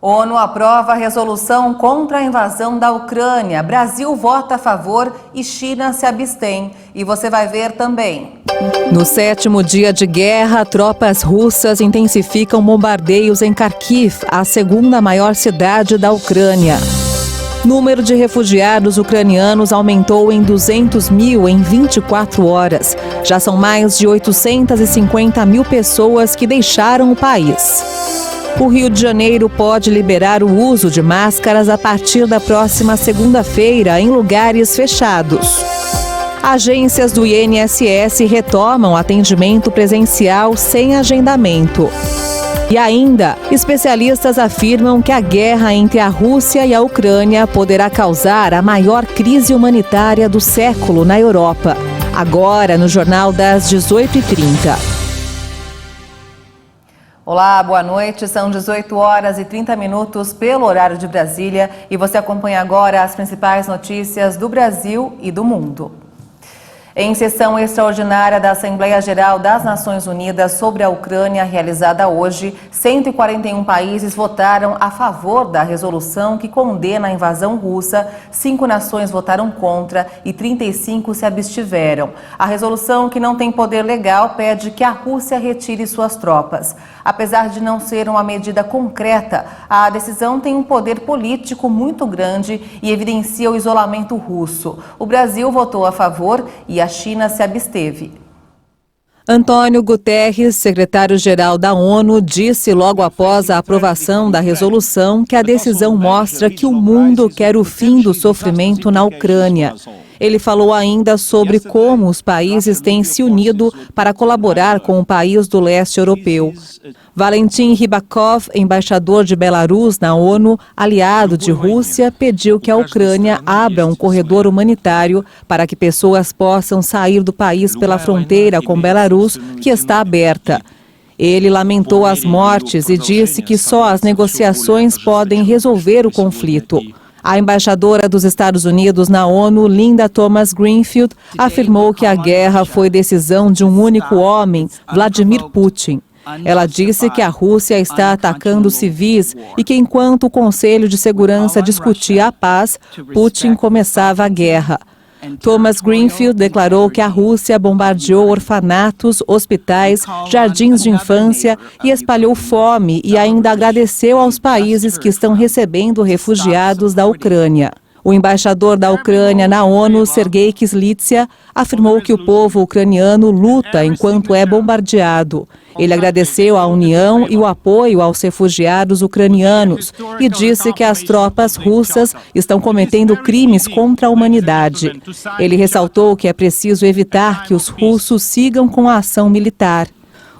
ONU aprova a resolução contra a invasão da Ucrânia. Brasil vota a favor e China se abstém. E você vai ver também. No 7º dia de guerra, tropas russas intensificam bombardeios em Kharkiv, a segunda maior cidade da Ucrânia. Número de refugiados ucranianos aumentou em 200 mil em 24 horas. Já são mais de 850 mil pessoas que deixaram o país. O Rio de Janeiro pode liberar o uso de máscaras a partir da próxima segunda-feira em lugares fechados. Agências do INSS retomam atendimento presencial sem agendamento. E ainda, especialistas afirmam que a guerra entre a Rússia e a Ucrânia poderá causar a maior crise humanitária do século na Europa. Agora, no Jornal das 18h30. Olá, boa noite. São 18 horas e 30 minutos pelo horário de Brasília e você acompanha agora as principais notícias do Brasil e do mundo. Em sessão extraordinária da Assembleia Geral das Nações Unidas sobre a Ucrânia, realizada hoje, 141 países votaram a favor da resolução que condena a invasão russa, 5 nações votaram contra e 35 se abstiveram. A resolução, que não tem poder legal, pede que a Rússia retire suas tropas. Apesar de não ser uma medida concreta, a decisão tem um poder político muito grande e evidencia o isolamento russo. O Brasil votou a favor e a China se absteve. Antônio Guterres, secretário-geral da ONU, disse logo após a aprovação da resolução que a decisão mostra que o mundo quer o fim do sofrimento na Ucrânia. Ele falou ainda sobre como os países têm se unido para colaborar com o país do leste europeu. Valentin Rybakov, embaixador de Belarus na ONU, aliado de Rússia, pediu que a Ucrânia abra um corredor humanitário para que pessoas possam sair do país pela fronteira com Belarus, que está aberta. Ele lamentou as mortes e disse que só as negociações podem resolver o conflito. A embaixadora dos Estados Unidos na ONU, Linda Thomas-Greenfield, afirmou que a guerra foi decisão de um único homem, Vladimir Putin. Ela disse que a Rússia está atacando civis e que enquanto o Conselho de Segurança discutia a paz, Putin começava a guerra. Thomas-Greenfield declarou que a Rússia bombardeou orfanatos, hospitais, jardins de infância e espalhou fome e ainda agradeceu aos países que estão recebendo refugiados da Ucrânia. O embaixador da Ucrânia na ONU, Sergei Kyslytsya, afirmou que o povo ucraniano luta enquanto é bombardeado. Ele agradeceu a união e o apoio aos refugiados ucranianos e disse que as tropas russas estão cometendo crimes contra a humanidade. Ele ressaltou que é preciso evitar que os russos sigam com a ação militar.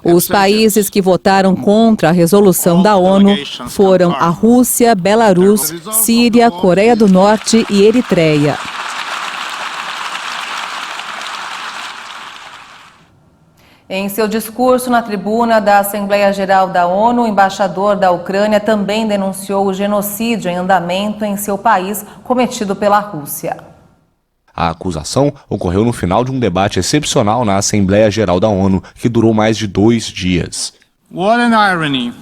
Os países que votaram contra a resolução da ONU foram a Rússia, Belarus, Síria, Coreia do Norte e Eritreia. Em seu discurso na tribuna da Assembleia Geral da ONU, o embaixador da Ucrânia também denunciou o genocídio em andamento em seu país cometido pela Rússia. A acusação ocorreu no final de um debate excepcional na Assembleia Geral da ONU, que durou mais de 2 dias. What an irony.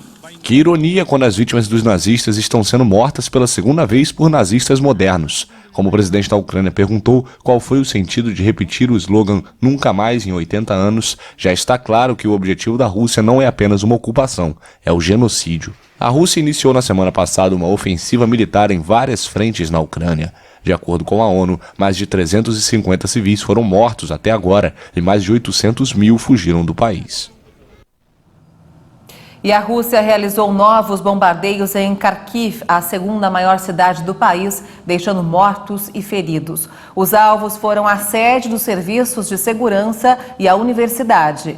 Que ironia quando as vítimas dos nazistas estão sendo mortas pela segunda vez por nazistas modernos. Como o presidente da Ucrânia perguntou qual foi o sentido de repetir o slogan "Nunca mais em 80 anos", já está claro que o objetivo da Rússia não é apenas uma ocupação, é o genocídio. A Rússia iniciou na semana passada uma ofensiva militar em várias frentes na Ucrânia. De acordo com a ONU, mais de 350 civis foram mortos até agora e mais de 800 mil fugiram do país. E a Rússia realizou novos bombardeios em Kharkiv, a segunda maior cidade do país, deixando mortos e feridos. Os alvos foram a sede dos serviços de segurança e a universidade.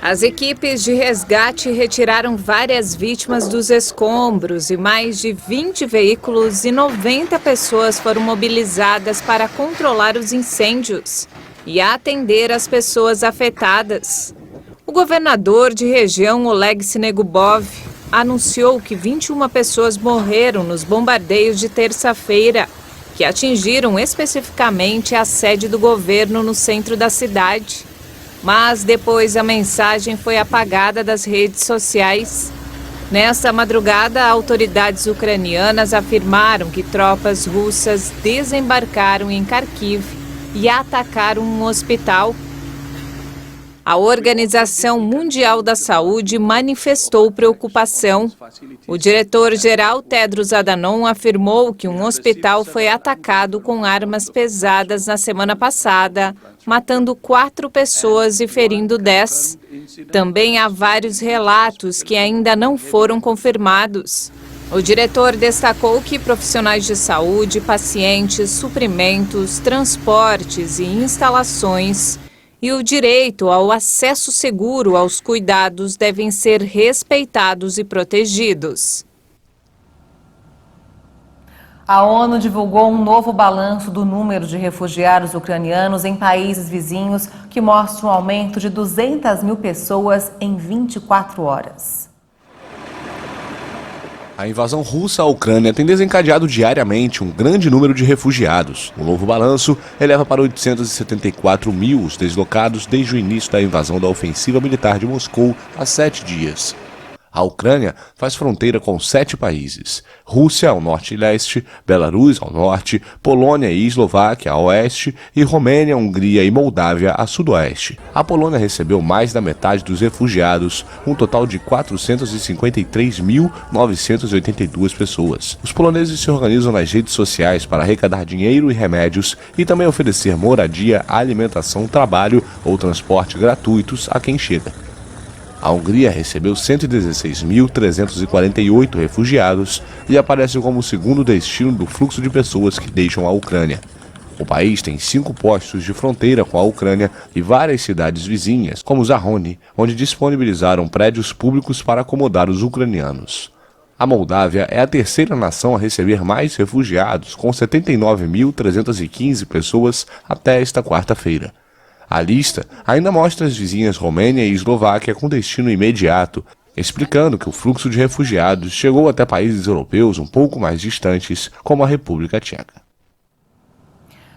As equipes de resgate retiraram várias vítimas dos escombros e mais de 20 veículos e 90 pessoas foram mobilizadas para controlar os incêndios e atender as pessoas afetadas. O governador de região, Oleg Sinegubov, anunciou que 21 pessoas morreram nos bombardeios de terça-feira, que atingiram especificamente a sede do governo no centro da cidade. mas depois a mensagem foi apagada das redes sociais. Nesta madrugada, autoridades ucranianas afirmaram que tropas russas desembarcaram em Kharkiv e atacaram um hospital. A Organização Mundial da Saúde manifestou preocupação. O diretor-geral Tedros Adhanom afirmou que um hospital foi atacado com armas pesadas na semana passada, matando 4 pessoas e ferindo 10. Também há vários relatos que ainda não foram confirmados. O diretor destacou que profissionais de saúde, pacientes, suprimentos, transportes e instalações e o direito ao acesso seguro aos cuidados devem ser respeitados e protegidos. A ONU divulgou um novo balanço do número de refugiados ucranianos em países vizinhos, que mostra um aumento de 200 mil pessoas em 24 horas. A invasão russa à Ucrânia tem desencadeado diariamente um grande número de refugiados. O novo balanço eleva para 874 mil os deslocados desde o início da invasão da ofensiva militar de Moscou há 7 dias. A Ucrânia faz fronteira com 7 países: Rússia ao norte e leste, Belarus ao norte, Polônia e Eslováquia a oeste e Romênia, Hungria e Moldávia a sudoeste. A Polônia recebeu mais da metade dos refugiados, um total de 453.982 pessoas. Os poloneses se organizam nas redes sociais para arrecadar dinheiro e remédios e também oferecer moradia, alimentação, trabalho ou transporte gratuitos a quem chega. A Hungria recebeu 116.348 refugiados e aparece como o segundo destino do fluxo de pessoas que deixam a Ucrânia. O país tem 5 postos de fronteira com a Ucrânia e várias cidades vizinhas, como Zahony, onde disponibilizaram prédios públicos para acomodar os ucranianos. A Moldávia é a terceira nação a receber mais refugiados, com 79.315 pessoas até esta quarta-feira. A lista ainda mostra as vizinhas Romênia e Eslováquia com destino imediato, explicando que o fluxo de refugiados chegou até países europeus um pouco mais distantes, como a República Tcheca.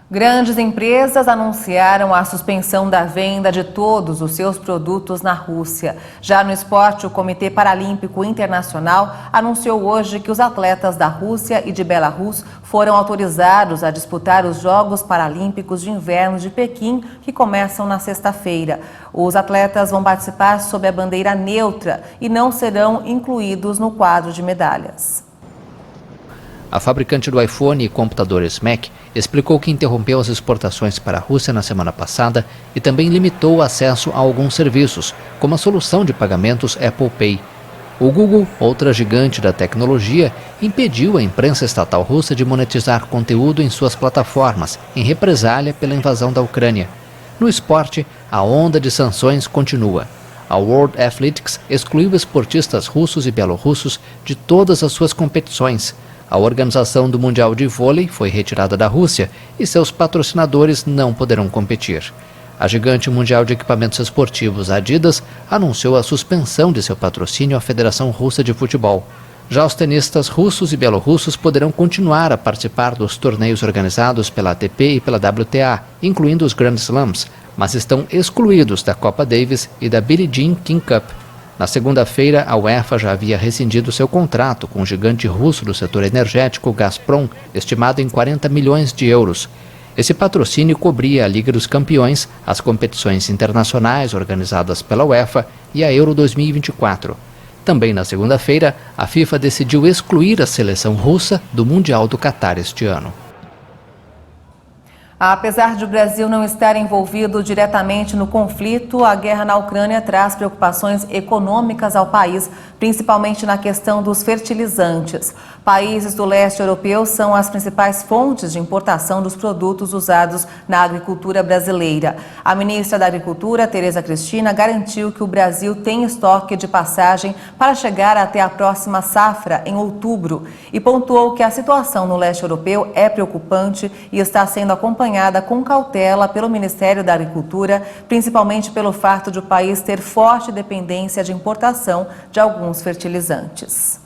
Grandes empresas anunciaram a suspensão da venda de todos os seus produtos na Rússia. Já no esporte, o Comitê Paralímpico Internacional anunciou hoje que os atletas da Rússia e de Belarus foram autorizados a disputar os Jogos Paralímpicos de Inverno de Pequim, que começam na sexta-feira. Os atletas vão participar sob a bandeira neutra e não serão incluídos no quadro de medalhas. A fabricante do iPhone e computadores Mac explicou que interrompeu as exportações para a Rússia na semana passada e também limitou o acesso a alguns serviços, como a solução de pagamentos Apple Pay. O Google, outra gigante da tecnologia, impediu a imprensa estatal russa de monetizar conteúdo em suas plataformas, em represália pela invasão da Ucrânia. No esporte, a onda de sanções continua. A World Athletics excluiu esportistas russos e belorussos de todas as suas competições. A organização do Mundial de Vôlei foi retirada da Rússia e seus patrocinadores não poderão competir. A gigante mundial de equipamentos esportivos Adidas anunciou a suspensão de seu patrocínio à Federação Russa de Futebol. Já os tenistas russos e belorussos poderão continuar a participar dos torneios organizados pela ATP e pela WTA, incluindo os Grand Slams, mas estão excluídos da Copa Davis e da Billie Jean King Cup. Na segunda-feira, a UEFA já havia rescindido seu contrato com o gigante russo do setor energético Gazprom, estimado em 40 milhões de euros. Esse patrocínio cobria a Liga dos Campeões, as competições internacionais organizadas pela UEFA e a Euro 2024. Também na segunda-feira, a FIFA decidiu excluir a seleção russa do Mundial do Catar este ano. Apesar de o Brasil não estar envolvido diretamente no conflito, a guerra na Ucrânia traz preocupações econômicas ao país, principalmente na questão dos fertilizantes. Países do leste europeu são as principais fontes de importação dos produtos usados na agricultura brasileira. A ministra da Agricultura, Tereza Cristina, garantiu que o Brasil tem estoque de passagem para chegar até a próxima safra, em outubro, e pontuou que a situação no leste europeu é preocupante e está sendo acompanhada com cautela pelo Ministério da Agricultura, principalmente pelo fato de o país ter forte dependência de importação de alguns fertilizantes.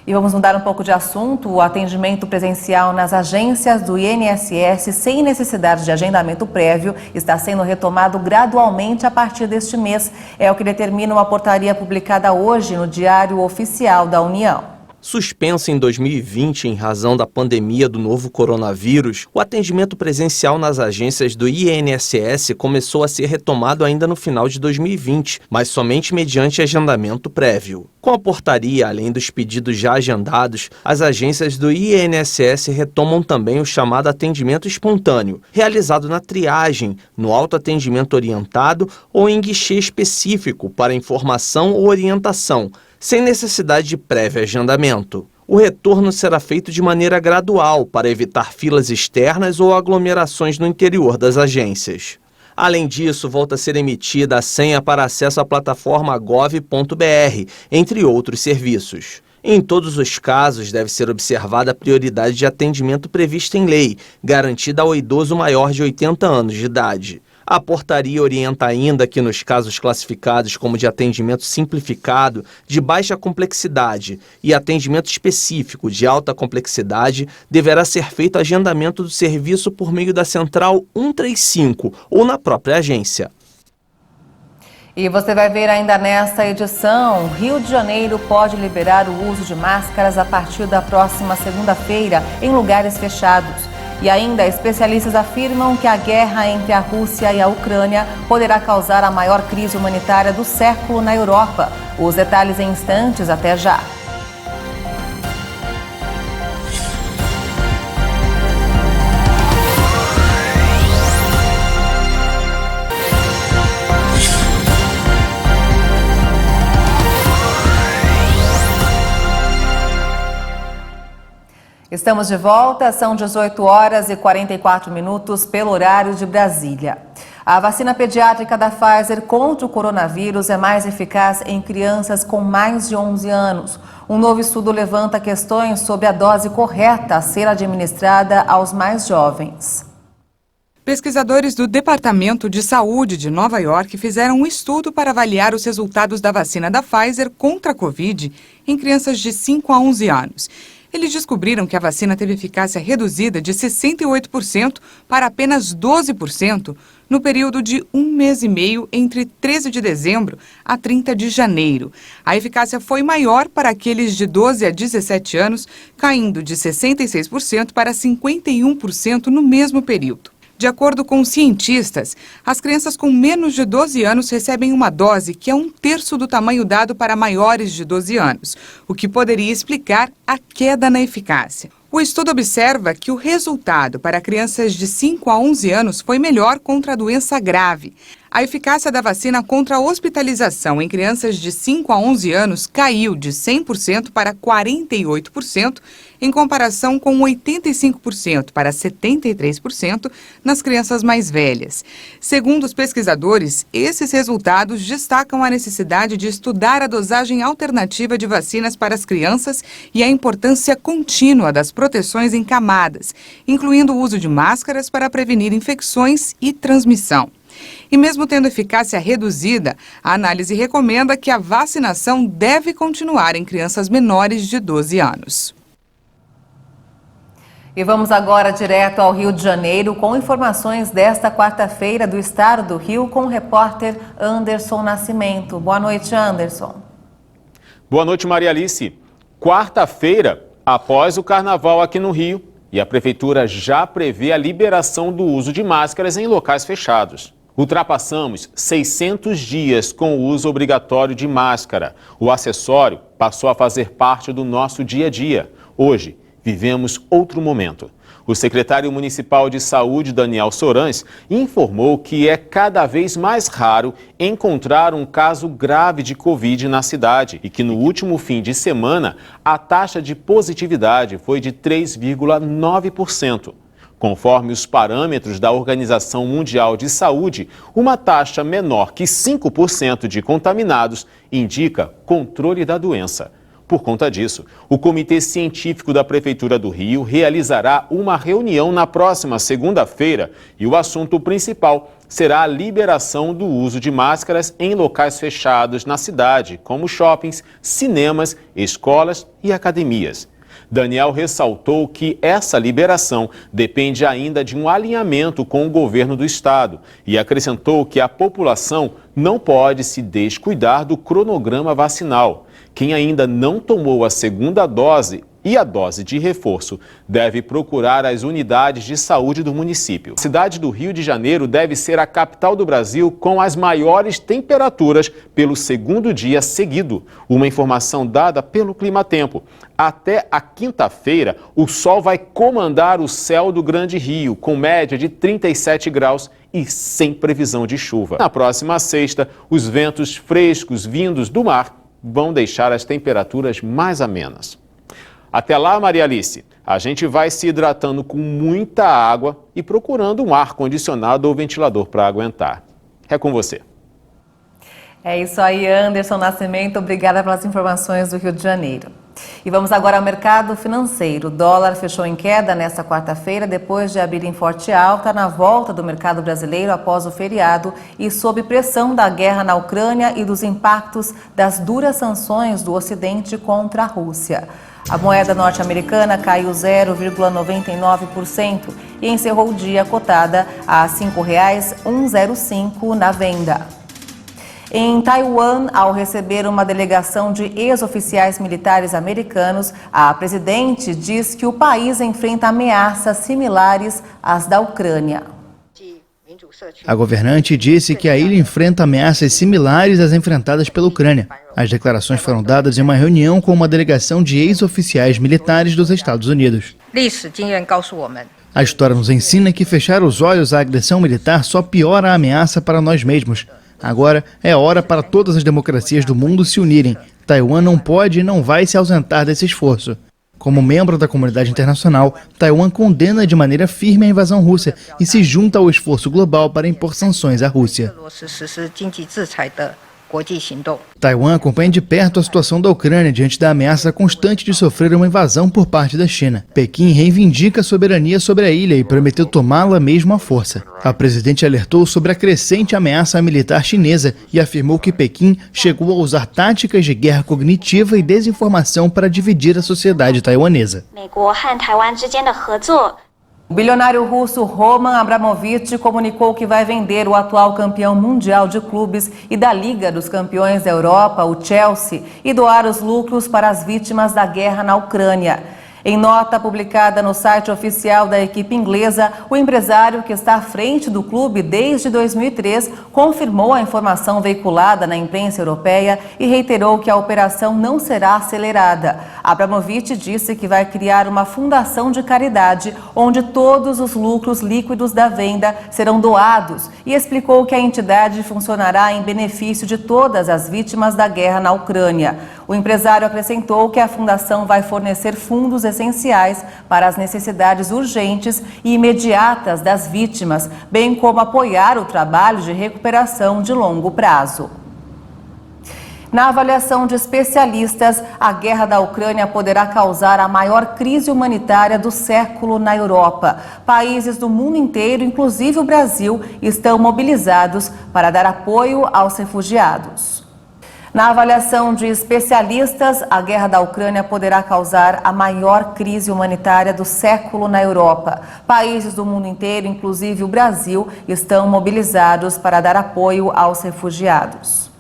E vamos mudar um pouco de assunto. O atendimento presencial nas agências do INSS sem necessidade de agendamento prévio está sendo retomado gradualmente a partir deste mês. É o que determina uma portaria publicada hoje no Diário Oficial da União. Suspenso em 2020 em razão da pandemia do novo coronavírus, o atendimento presencial nas agências do INSS começou a ser retomado ainda no final de 2020, mas somente mediante agendamento prévio. Com a portaria, além dos pedidos já agendados, as agências do INSS retomam também o chamado atendimento espontâneo, realizado na triagem, no autoatendimento orientado ou em guichê específico para informação ou orientação, sem necessidade de prévio agendamento. O retorno será feito de maneira gradual para evitar filas externas ou aglomerações no interior das agências. Além disso, volta a ser emitida a senha para acesso à plataforma gov.br, entre outros serviços. Em todos os casos, deve ser observada a prioridade de atendimento prevista em lei, garantida ao idoso maior de 80 anos de idade. A portaria orienta ainda que nos casos classificados como de atendimento simplificado, de baixa complexidade e atendimento específico de alta complexidade, deverá ser feito agendamento do serviço por meio da Central 135 ou na própria agência. E você vai ver ainda nesta edição, Rio de Janeiro pode liberar o uso de máscaras a partir da próxima segunda-feira em lugares fechados. E ainda, especialistas afirmam que a guerra entre a Rússia e a Ucrânia poderá causar a maior crise humanitária do século na Europa. Os detalhes em instantes, até já. Estamos de volta, são 18 horas e 44 minutos pelo horário de Brasília. A vacina pediátrica da Pfizer contra o coronavírus é mais eficaz em crianças com mais de 11 anos. Um novo estudo levanta questões sobre a dose correta a ser administrada aos mais jovens. Pesquisadores do Departamento de Saúde de Nova York fizeram um estudo para avaliar os resultados da vacina da Pfizer contra a Covid em crianças de 5 a 11 anos. Eles descobriram que a vacina teve eficácia reduzida de 68% para apenas 12% no período de 1 mês e meio entre 13 de dezembro a 30 de janeiro. A eficácia foi maior para aqueles de 12 a 17 anos, caindo de 66% para 51% no mesmo período. De acordo com cientistas, as crianças com menos de 12 anos recebem uma dose que é 1/3 do tamanho dado para maiores de 12 anos, o que poderia explicar a queda na eficácia. O estudo observa que o resultado para crianças de 5 a 11 anos foi melhor contra a doença grave. A eficácia da vacina contra a hospitalização em crianças de 5 a 11 anos caiu de 100% para 48%, em comparação com 85% para 73% nas crianças mais velhas. Segundo os pesquisadores, esses resultados destacam a necessidade de estudar a dosagem alternativa de vacinas para as crianças e a importância contínua das proteções em camadas, incluindo o uso de máscaras para prevenir infecções e transmissão. E mesmo tendo eficácia reduzida, a análise recomenda que a vacinação deve continuar em crianças menores de 12 anos. E vamos agora direto ao Rio de Janeiro com informações desta quarta-feira do estado do Rio com o repórter Anderson Nascimento. Boa noite, Anderson. Boa noite, Maria Alice. Quarta-feira, após o carnaval aqui no Rio, e a prefeitura já prevê a liberação do uso de máscaras em locais fechados. Ultrapassamos 600 dias com o uso obrigatório de máscara. O acessório passou a fazer parte do nosso dia a dia. Hoje, vivemos outro momento. O secretário municipal de saúde, Daniel Sorães, informou que é cada vez mais raro encontrar um caso grave de Covid na cidade e que no último fim de semana a taxa de positividade foi de 3,9%. Conforme os parâmetros da Organização Mundial de Saúde, uma taxa menor que 5% de contaminados indica controle da doença. Por conta disso, o Comitê Científico da Prefeitura do Rio realizará uma reunião na próxima segunda-feira e o assunto principal será a liberação do uso de máscaras em locais fechados na cidade, como shoppings, cinemas, escolas e academias. Daniel ressaltou que essa liberação depende ainda de um alinhamento com o governo do estado e acrescentou que a população não pode se descuidar do cronograma vacinal. Quem ainda não tomou a segunda dose e a dose de reforço deve procurar as unidades de saúde do município. A cidade do Rio de Janeiro deve ser a capital do Brasil com as maiores temperaturas pelo segundo dia seguido. Uma informação dada pelo Climatempo. Até a quinta-feira, o sol vai comandar o céu do Grande Rio, com média de 37 graus e sem previsão de chuva. Na próxima sexta, os ventos frescos vindos do mar vão deixar as temperaturas mais amenas. Até lá, Maria Alice, a gente vai se hidratando com muita água e procurando um ar-condicionado ou ventilador para aguentar. É com você. É isso aí, Anderson Nascimento. Obrigada pelas informações do Rio de Janeiro. E vamos agora ao mercado financeiro. O dólar fechou em queda nesta quarta-feira, depois de abrir em forte alta na volta do mercado brasileiro após o feriado e sob pressão da guerra na Ucrânia e dos impactos das duras sanções do Ocidente contra a Rússia. A moeda norte-americana caiu 0,99% e encerrou o dia cotada a R$ 5,105 na venda. Em Taiwan, ao receber uma delegação de ex-oficiais militares americanos, a presidente diz que o país enfrenta ameaças similares às da Ucrânia. A governante disse que a ilha enfrenta ameaças similares às enfrentadas pela Ucrânia. As declarações foram dadas em uma reunião com uma delegação de ex-oficiais militares dos Estados Unidos. A história nos ensina que fechar os olhos à agressão militar só piora a ameaça para nós mesmos. Agora é hora para todas as democracias do mundo se unirem. Taiwan não pode e não vai se ausentar desse esforço. Como membro da comunidade internacional, Taiwan condena de maneira firme a invasão russa e se junta ao esforço global para impor sanções à Rússia. Taiwan acompanha de perto a situação da Ucrânia diante da ameaça constante de sofrer uma invasão por parte da China. Pequim reivindica a soberania sobre a ilha e prometeu tomá-la mesmo à força. A presidente alertou sobre a crescente ameaça militar chinesa e afirmou que Pequim chegou a usar táticas de guerra cognitiva e desinformação para dividir a sociedade taiwanesa. O bilionário russo Roman Abramovich comunicou que vai vender o atual campeão mundial de clubes e da Liga dos Campeões da Europa, o Chelsea, e doar os lucros para as vítimas da guerra na Ucrânia. Em nota publicada no site oficial da equipe inglesa, o empresário, que está à frente do clube desde 2003, confirmou a informação veiculada na imprensa europeia e reiterou que a operação não será acelerada. Abramovich disse que vai criar uma fundação de caridade, onde todos os lucros líquidos da venda serão doados, e explicou que a entidade funcionará em benefício de todas as vítimas da guerra na Ucrânia. O empresário acrescentou que a fundação vai fornecer fundos essenciais para as necessidades urgentes e imediatas das vítimas, bem como apoiar o trabalho de recuperação de longo prazo. Na avaliação de especialistas, a guerra da Ucrânia poderá causar a maior crise humanitária do século na Europa. Países do mundo inteiro, inclusive o Brasil, estão mobilizados para dar apoio aos refugiados. Na avaliação de especialistas, a guerra da Ucrânia poderá causar a maior crise humanitária do século na Europa. Países do mundo inteiro, inclusive o Brasil, estão mobilizados para dar apoio aos refugiados.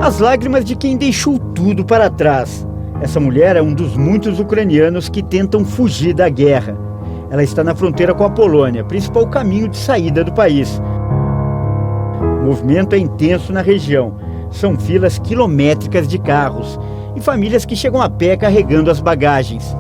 As lágrimas de quem deixou tudo para trás. Essa mulher é um dos muitos ucranianos que tentam fugir da guerra. Ela está na fronteira com a Polônia, principal caminho de saída do país. O movimento é intenso na região. São filas quilométricas de carros e famílias que chegam a pé carregando as bagagens.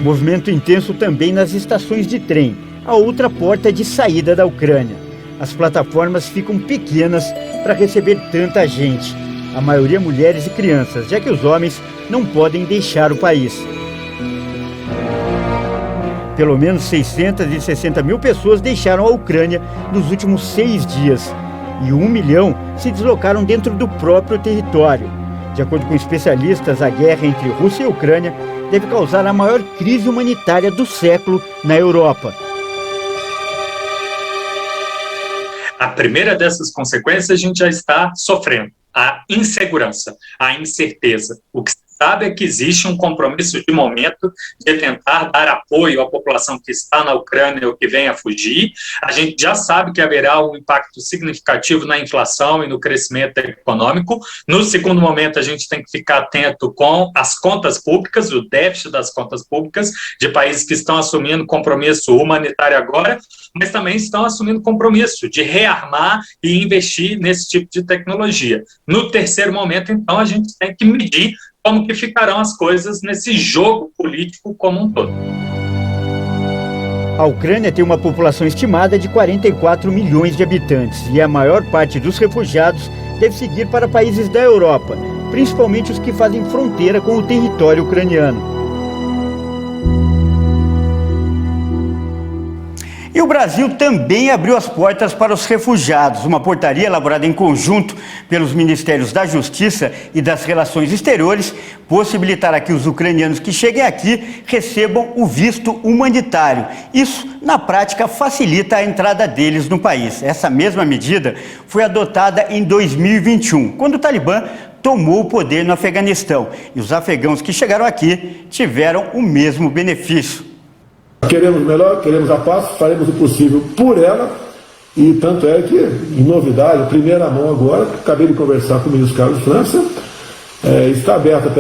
Movimento intenso também nas estações de trem, a outra porta de saída da Ucrânia. As plataformas ficam pequenas para receber tanta gente, a maioria mulheres e crianças, já que os homens não podem deixar o país. Pelo menos 660 mil pessoas deixaram a Ucrânia nos últimos 6 dias e 1 milhão se deslocaram dentro do próprio território. De acordo com especialistas, a guerra entre Rússia e Ucrânia deve causar a maior crise humanitária do século na Europa. A primeira dessas consequências a gente já está sofrendo, a insegurança, a incerteza. O que se sabe é que existe um compromisso de momento de tentar dar apoio à população que está na Ucrânia ou que vem a fugir. A gente já sabe que haverá um impacto significativo na inflação e no crescimento econômico. No segundo momento, a gente tem que ficar atento com as contas públicas, o déficit das contas públicas de países que estão assumindo compromisso humanitário agora, mas também estão assumindo compromisso de rearmar e investir nesse tipo de tecnologia. No terceiro momento, então, a gente tem que medir como que ficarão as coisas nesse jogo político como um todo. A Ucrânia tem uma população estimada de 44 milhões de habitantes e a maior parte dos refugiados deve seguir para países da Europa, principalmente os que fazem fronteira com o território ucraniano. E o Brasil também abriu as portas para os refugiados. Uma portaria elaborada em conjunto pelos Ministérios da Justiça e das Relações Exteriores possibilitará que os ucranianos que cheguem aqui recebam o visto humanitário. Isso, na prática, facilita a entrada deles no país. Essa mesma medida foi adotada em 2021, quando o Talibã tomou o poder no Afeganistão. E os afegãos que chegaram aqui tiveram o mesmo benefício. Queremos melhor, queremos a paz, faremos o possível por ela, e tanto é que, em novidade, primeira mão agora, acabei de conversar com o ministro Carlos França, está aberta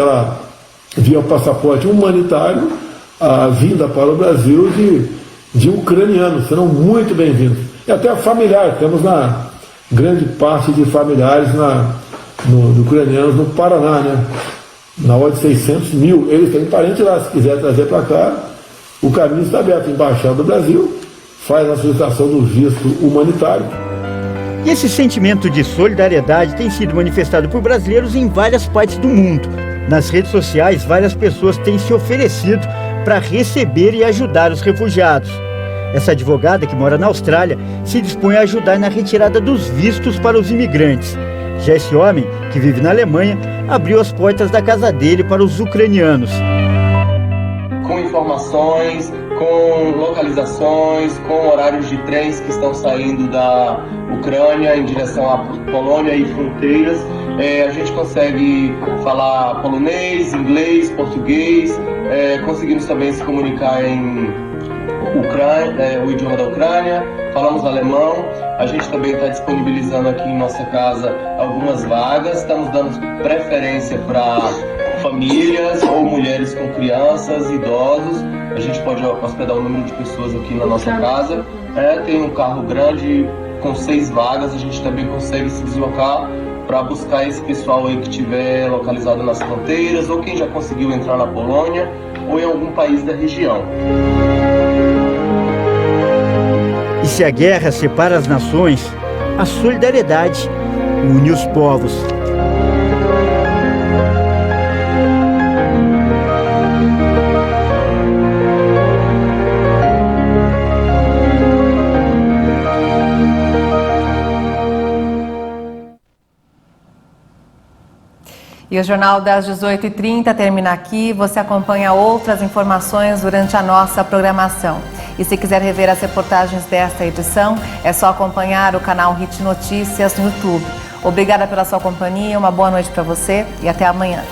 via passaporte humanitário a vinda para o Brasil de ucranianos, serão muito bem-vindos. E até familiar, temos grande parte de familiares ucranianos no Paraná, né? Na ordem de 600 mil, eles têm parente lá, se quiser trazer para cá. O caminho está aberto. A Embaixada do Brasil faz a solicitação do visto humanitário. E esse sentimento de solidariedade tem sido manifestado por brasileiros em várias partes do mundo. Nas redes sociais, várias pessoas têm se oferecido para receber e ajudar os refugiados. Essa advogada, que mora na Austrália, se dispõe a ajudar na retirada dos vistos para os imigrantes. Já esse homem, que vive na Alemanha, abriu as portas da casa dele para os ucranianos. Com informações, com localizações, com horários de trens que estão saindo da Ucrânia em direção à Polônia e fronteiras. A gente consegue falar polonês, inglês, português, conseguimos também se comunicar em o idioma da Ucrânia, falamos alemão. A gente também está disponibilizando aqui em nossa casa algumas vagas, estamos dando preferência para famílias ou mulheres com crianças, idosos. A gente pode hospedar um número de pessoas aqui na nossa casa. Tem um carro grande com 6 vagas, a gente também consegue se deslocar para buscar esse pessoal aí que estiver localizado nas fronteiras ou quem já conseguiu entrar na Polônia ou em algum país da região. E se a guerra separa as nações, a solidariedade une os povos. E o Jornal das 18h30 termina aqui. Você acompanha outras informações durante a nossa programação. E se quiser rever as reportagens desta edição, é só acompanhar o canal Hit Notícias no YouTube. Obrigada pela sua companhia, uma boa noite para você e até amanhã.